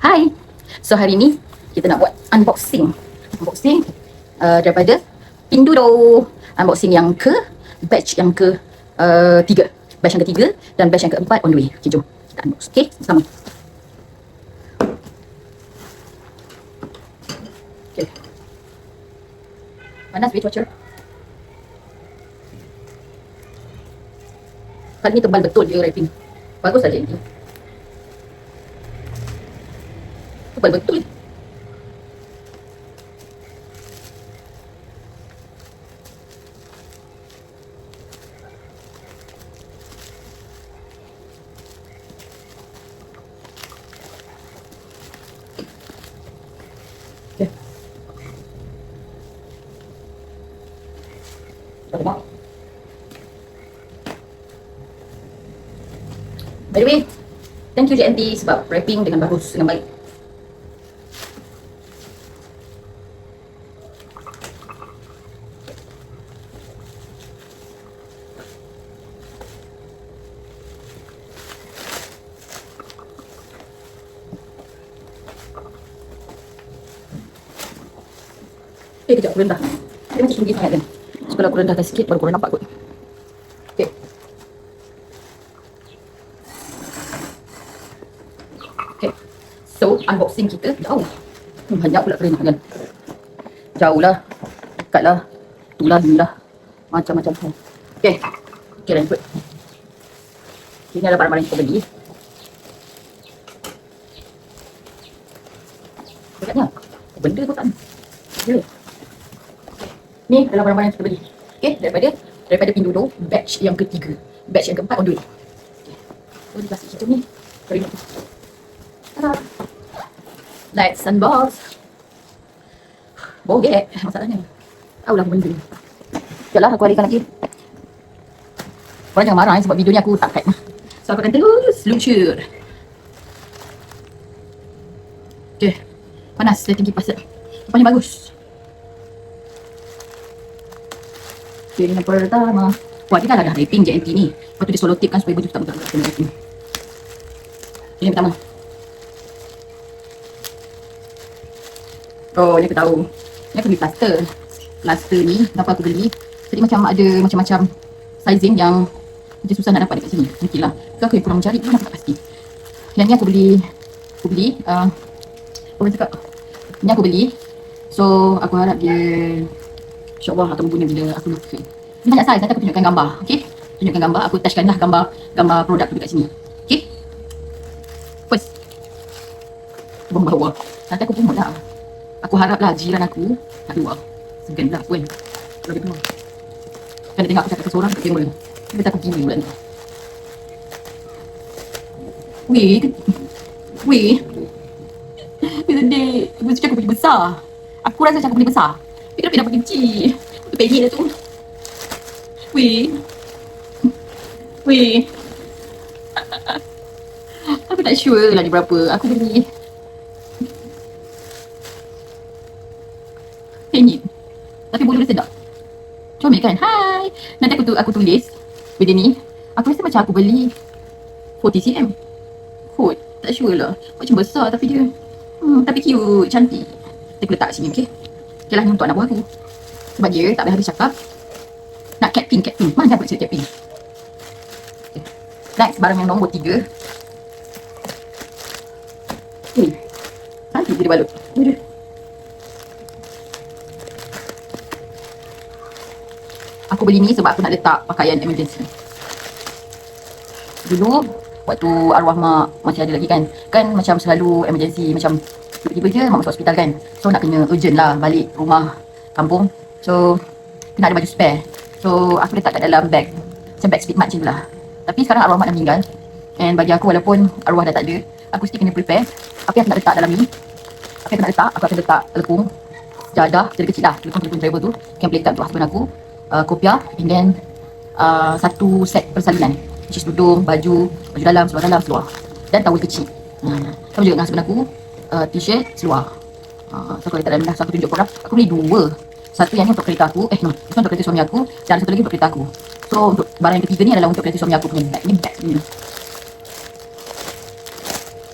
Hai. So hari ni kita nak buat unboxing daripada Pinduoduo. Unboxing yang ke batch yang ke tiga. Batch yang ketiga dan batch yang keempat on the way. Okay, jom kita unbox. Okay, sama. Okay. Panas weh cuaca. Kali ni tebal betul dia wrapping. Bagus saja ini. Tebal betul. Okay. Tengok. By the way, thank you JNT sebab wrapping dengan bagus, dengan baik. Kejap aku rendah. Dia macam tinggi sangat kan. So kalau aku rendahkan sikit baru korang nampak kot. Okay. Okay. So unboxing kita jauh. Banyak pula kerana kan. Jauh lah. Dekat lah. Itulah inilah. Macam-macam hal. Okay. Okay dah ikut. Ini adalah barang-barang yang kita beli. Dekatnya. Benda kot tak. Ya. Ni adalah barang-barang yang kita beli. Okay, daripada Pinduoduo batch yang ketiga. Batch yang keempat on the way. Okay. So di plastik hitam ni. Terima kasih. Tada. Let's unbox. Bogek masalahnya. Tahu lah benda ni. Sekejap lah aku alihkan lagi. Korang jangan marah sebab video ni aku tak cut. So aku akan terus luncur. Okay. Panas, dia tinggi pasal. Rupanya bagus. Okay, yang pertama. Wah, dia dah ada wrapping JNT ni. Lepas tu dia solo tape kan supaya baju tak betul-betul kena wrapping. Ini yang pertama. Oh, ni aku tahu. Ni aku beli plaster. Plaster ni, kenapa aku beli? Jadi macam ada macam-macam sizing yang macam susah nak dapat dekat sini. Mungkin lah. So aku yang kurang mencari, aku tak pasti. Yang ni aku beli. Apa cakap? Ni aku beli. So, aku harap dia InsyaAllah akan berguna bila aku lupa. Ni banyak size, nanti aku tunjukkan gambar. Okay? Tunjukkan gambar, aku touchkan lah gambar produk tu dekat sini. Okay? First. Membawa. Nanti aku pungut lah. Aku harap lah jiran aku tak keluar. Segan lah pun. Kalau dia keluar. Kan dia tengok aku cakap seorang kat kamera. Dia kata aku gini pula ni. Weh. Dia sedih. Ibu cakap aku pergi besar. Aku rasa macam aku beli besar. Tapi dah kecil. Itu pendek dah tu. Weh. Aku tak sure lah ni berapa. Aku beli pendek. Tapi bulu dia sedap. Comel kan? Hai. Nanti aku tulis benda ni. Aku rasa macam aku beli 40cm. Kot. Tak sure lah. Macam besar tapi dia tapi cute. Cantik. Aku letak sini, okay? Okay lah, ni untuk anak buah aku. Sebab dia tak boleh habis cakap. Nak cat pink. Mana dapat cerita cat pink? Okay. Next, barang yang nombor 3. Ni. Cantik dia balut. Ni dia. Aku beli ni sebab aku nak letak pakaian emergency. Dulu, waktu arwah mak masih ada lagi kan. Kan macam selalu emergency. Macam tiba-tiba je mak masuk hospital kan. So nak kena urgent lah balik rumah kampung. So kena ada baju spare. So aku letak kat dalam bag. Macam bag speed mat macam tu lah. Tapi sekarang arwah mak dah meninggal. And bagi aku walaupun arwah dah tak ada, aku mesti kena prepare. Apa yang aku nak letak dalam ni. Apa yang aku nak letak, aku akan letak telekung, sejadah, kecil lah. Telekung travel tu. Yang plate untuk husband aku. Kopiah. And then satu set persalinan. Which is tudung, baju dalam, seluar. Dan towel kecil. Sama juga dengan husband aku. T-shirt, seluar. So aku letak dalam dah. So aku tunjuk korang. Aku beli 2. Satu yang ni untuk kereta aku. Ini untuk kereta suami aku. Dan satu lagi untuk kereta aku. So untuk barang yang ketiga ni adalah untuk kereta suami aku punya bag. Ini bag ni.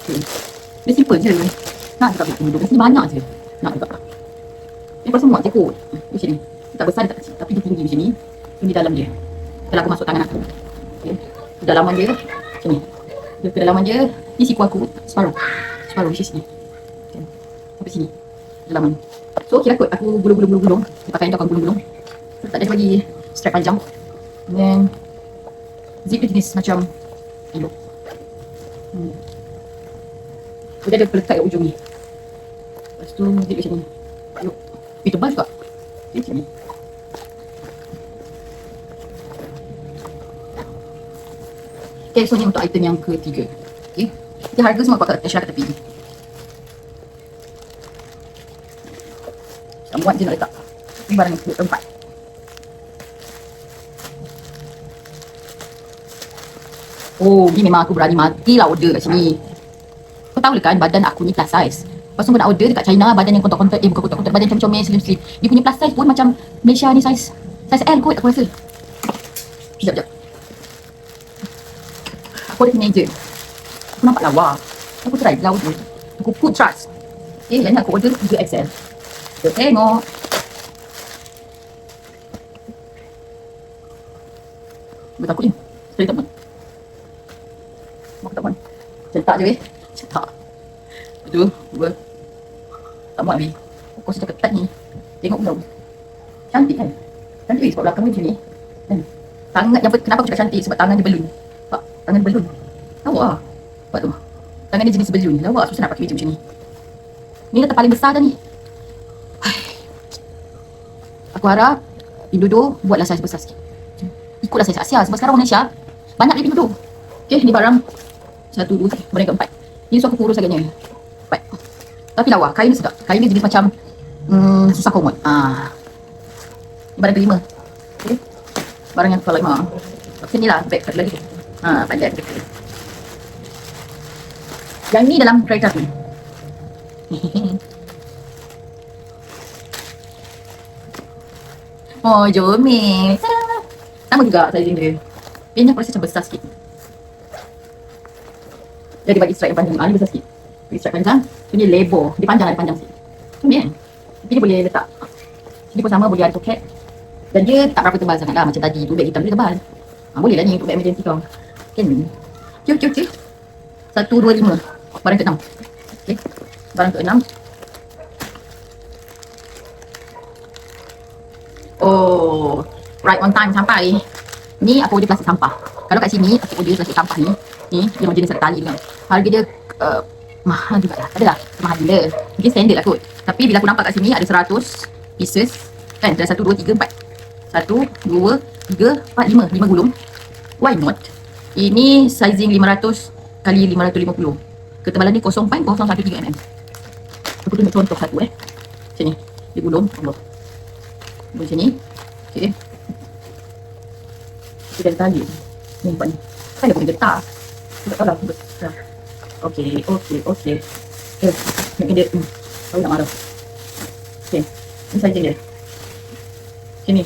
Okay. Dia simple je. Nak juga beli duduk. Mesti banyak je. Nak juga. Dia pasal muat je kot. Macam ni. Dia tak besar, dia tak kecil. Tapi dia tinggi macam ni. Ini dalam dia. Kalau aku masuk tangan aku. Okay. Kedalaman dia macam ni. Dia kedalaman dia. Ni siku aku. Separuh. Separuh which is ni. Okay. Sampai sini. Kedalaman. So kira kot aku gulung-gulung-gulung. Dia pakai tu aku gulung-gulung. So, tak ada bagi strap panjang. And then zip dia jenis macam elok. Dia ada pelekat kat ujung ni. Lepas tu zip macam ni. Elok. Tapi tebal juga. Okay, macam ni. Okay, so ni untuk item yang ketiga. Okay. Jadi harga semua aku akan share kat tepi ni. Saya muat je nak letak. Ini barang yang keempat. Oh, ni memang aku berani matilah order kat sini. Kau tahu kan badan aku ni plus size. Lepas tu aku nak order dekat China badan yang kontak-kontak, bukan kontak-kontak, badan comel slim-slim. Dia punya plus size pun macam Malaysia ni size L kot aku rasa. Sekejap. Aku ada teenager. Aku nampak lawa. Aku try lah order. Aku put trust. Okay, yang ni aku order 3XL. Kita tengok. Bertakut ni. Sekali tak pun. Mak tak muat. Centak je weh. Centak. Satu, dua. Tak muat weh. Kau sudah ketat ni. Tengok belum. Cantik kan? Cantik weh sebab belakang dia macam ni. Kan? Tangan, kenapa aku cakap cantik? Sebab tangan dia belun. Nampak? Tangan dia belun. Lawa lah. Nampak tu? Tangan dia jenis belun. Lawa. Susah nak pakai macam ni. Ni letak paling besar dah ni. Aku harap Pindodo buatlah saiz besar sikit. Ikutlah saiz Asia. Sebab sekarang Malaysia banyak dia Pindodo. Okay, ni barang 1, 2, 3, barang keempat. Ini so aku kurus agaknya. 4. Tapi lawa, kain ni sedap. Kain ni jenis macam susah komot. Ni barang kelima. Okay. Barang yang kelima. Macam ni lah, bag satu lagi. Panjang. Yang ni dalam kereta ni. Oh, jomel. Sama juga sizing dia. Dia aku rasa macam besar sikit. Jadi bagi strap yang panjang. Ni besar sikit. Bagi strap panjang. Ni lebar. Dia panjang lah, dia panjang sikit. Ni kan? Tapi dia boleh letak. Sini pun sama, boleh ada poket. Dan dia tak berapa tebal sangat lah. Macam tadi tu bag hitam dia tebal. Boleh lah ni untuk bag emergency kau. Kan ni. Okay. 1, 2, 5. Barang ke-6. Okay. Barang ke-6. Oh, right on time sampai. Ni aku order plastik sampah. Kalau kat sini aku order plastik sampah ni dia macam jenis ada tali kan. Harga dia mahal juga lah. Adalah mahal gila. Mungkin standard lah kot. Tapi bila aku nampak kat sini ada 100 pieces kan. Ada 1, 2, 3, 4. 1, 2, 3, 4, 5. 5 gulung. Why not? Ini sizing 500 kali 550. Ketebalan ni 0.013 mm. Aku tunjuk contoh satu macam ni. Dia gulung. Allah. Macam ni. Okay. Kita dah tali. Ni nampak ni. Kan dia boleh getar. Tak tahu lah aku getar. Okay. Mungkin dia tahu nak marah. Okay. Ni saja dia. Macam ni.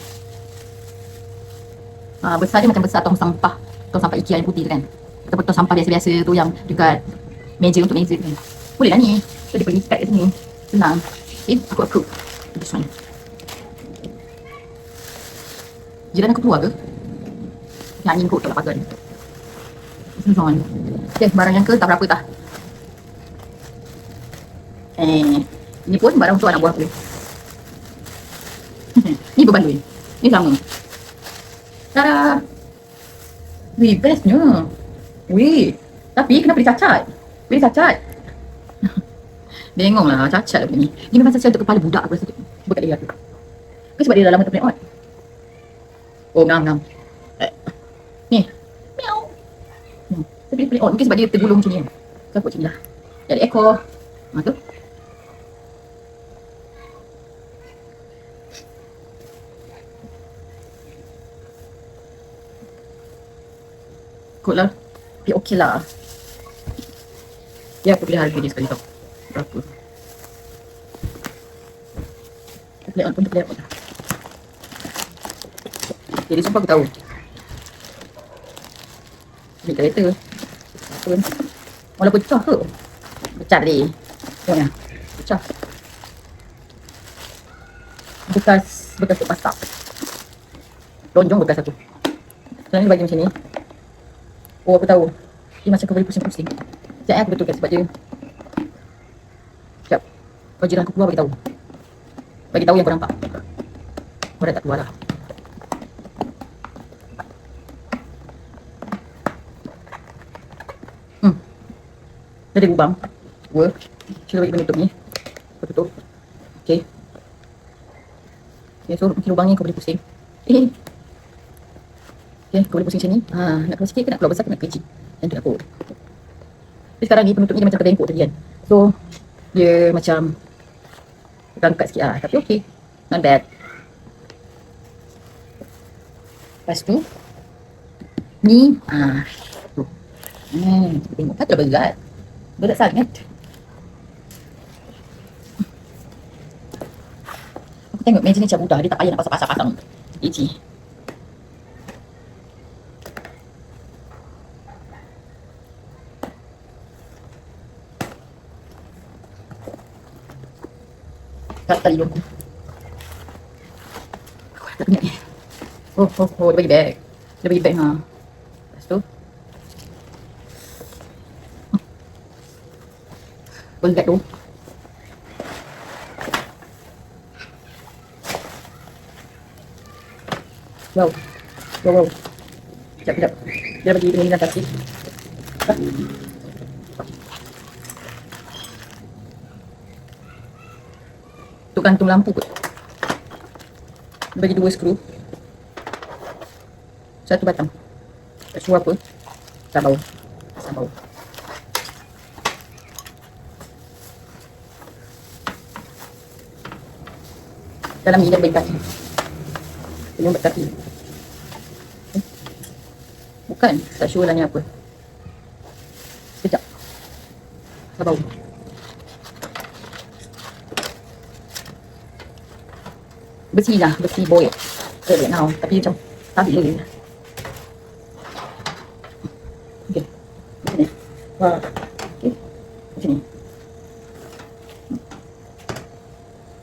Besar dia macam besar tong sampah. Tong sampah IKEA yang putih tu kan. Ataupun tong sampah biasa-biasa tu yang dekat meja untuk meja kan. Boleh lah ni. So dia boleh ikat kat sini. Senang. Okay. Aku approve. This one. Jiran aku keluar ke? Yang angin kot tak pakai. Susah. Okay, barang yang ke tak berapa dah. Ini pun barang untuk anak buah aku. Ni berbaloi. Ni sama. Tada. Wih, bestnya. Wih, tapi kenapa dia cacat? Wih, cacat. Bengong lah, cacat lah ni. Ni memang saja untuk kepala budak aku rasa tu. Bukan dia aku. Ke sebab dia dalam tak boleh on. Oh, ngam. Ni. Miau. Tapi dia boleh on. Mungkin sebab dia tergulung macam ni kan. So, aku buat macam ni lah. Jadi ekor. Tu. Kot lah. Tapi okey lah. Ya, aku pilih harga dia sekali tau. Berapa. Aku pilih on pun, pilih on lah. Jadi sumpah aku tahu. Ambil kereta. Apa? Malah pecah ke? Pecah tadi. Tengok ni. Pecah. Bekas tu pasak. Lonjong bekas aku. Sekarang ni bagi macam ni. Oh, aku tahu. Dia macam kau boleh pusing-pusing. Sekejap aku betulkan sebab dia. Sekejap. Kau jiran aku keluar bagi tahu. Bagi tahu yang kau nampak. Kau dah tak keluar lah. Dah ada lubang. Dua. Cuba bagi penutup ni. Kau tutup. Okay. Okay, so lubang ni kau boleh pusing. Okay, kau boleh pusing macam ni. Nak keluar sikit ke nak keluar besar ke nak kecil. Yang tu aku. Tapi sekarang ni penutupnya dia macam tertengkuk tadi kan. So, dia macam rangkat sikit lah. Tapi okay. Not bad. Lepas tu, ni, tu. Tengok kan terlalu berat. Berat sangat. Aku tengok meja ni macam mudah. Dia tak payah nak pasang-pasang. Iji. Tak tali aku. Aku tak penat ni. Oh, dia bagi beg. Dia bagi beg Lepas tu. Berat tu. Wow. Sekejap. Dia bagi pengiriman plastik. Untuk gantung lampu kot. Dia bagi 2 skru. 1 batang. Tak suruh apa. Tak bau. Dalam ni dia bagi kaki. Dia buat kaki. Bukan. Tak sure lah ni apa. Sekejap. Tak bau. Besi lah. Besi boil. Right now. Tapi macam stabil lagi. Okay. Macam ni. Wah. Okay. Macam ni.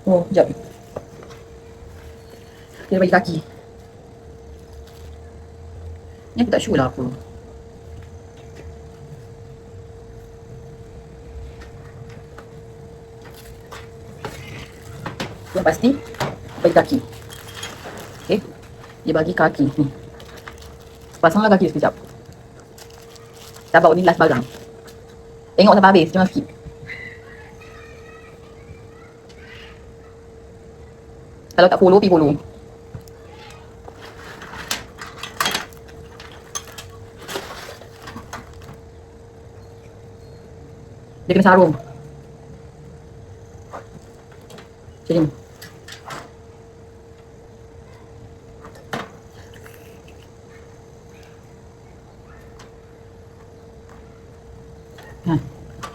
Oh, sekejap. Dia bagi kaki. Ni aku tak sure lah apa. Yang pasti bagi kaki. Okay. Dia bagi kaki ni. Pasanglah kaki sekejap. Sabar, ni last barang. Tengok sampai habis, jangan skip. Kalau tak follow, pergi follow. Dia kena sarung. Macam ni.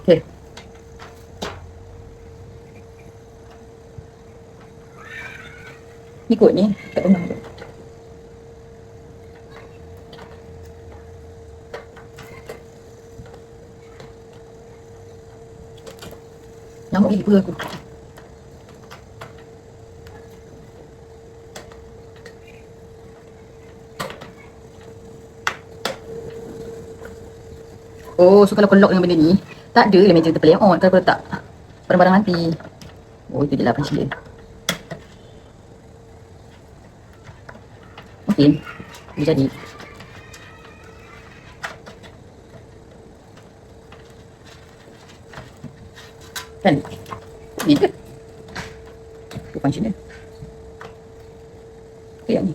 Okay. Ikut ni kat tengah tu. Nyamuk gigi perut aku. Oh, so kalau kau lock dengan benda ni, tak ada lah meja terpelai on kalau kau letak barang-barang nanti. Oh, itu je lah punch dia. Mungkin dia jadi. Kan? Ni ke? Itu punch dia. Okay, yang ni.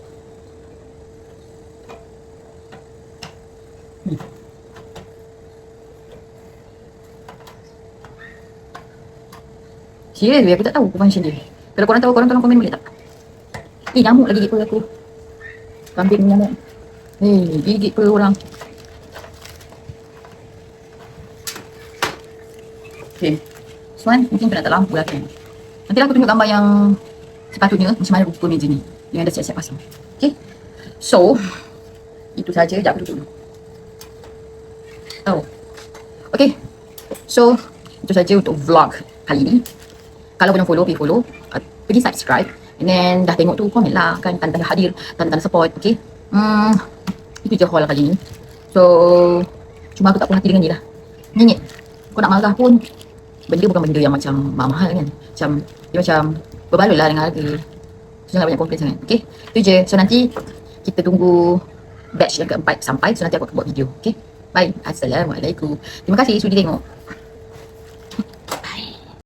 Serius, aku tak tahu function dia. Kalau korang tahu, korang tolong komen boleh tak? Nyamuk lagi gigit perut aku. Kambing nyamuk. Gigit perut orang. Okay. Suan, mungkin kena tak lampu lah kan. Nanti aku tunjuk gambar yang sepatutnya macam mana rupa meja ni. Yang dah siap-siap pasang. Okay. So, itu saja. Sekejap aku tutup dulu. Oh. Okay. So, Itu saja untuk vlog kali ini. Kalau belum follow, pergi follow, pergi subscribe, and then dah tengok tu, komen lah kan, tanda-tanda hadir, tanda-tanda support. Okay, itu je haul kali ni. So cuma aku tak puas hati dengan ni lah, nyengit. Kau nak marah pun, benda bukan benda yang macam mahal kan, macam dia macam berbaloi lah dengan harga. So jangan banyak komplain sangat. Okay, itu je. So nanti kita tunggu batch yang keempat sampai. So nanti aku akan buat video. Okay, bye, assalamualaikum, terima kasih sudi tengok.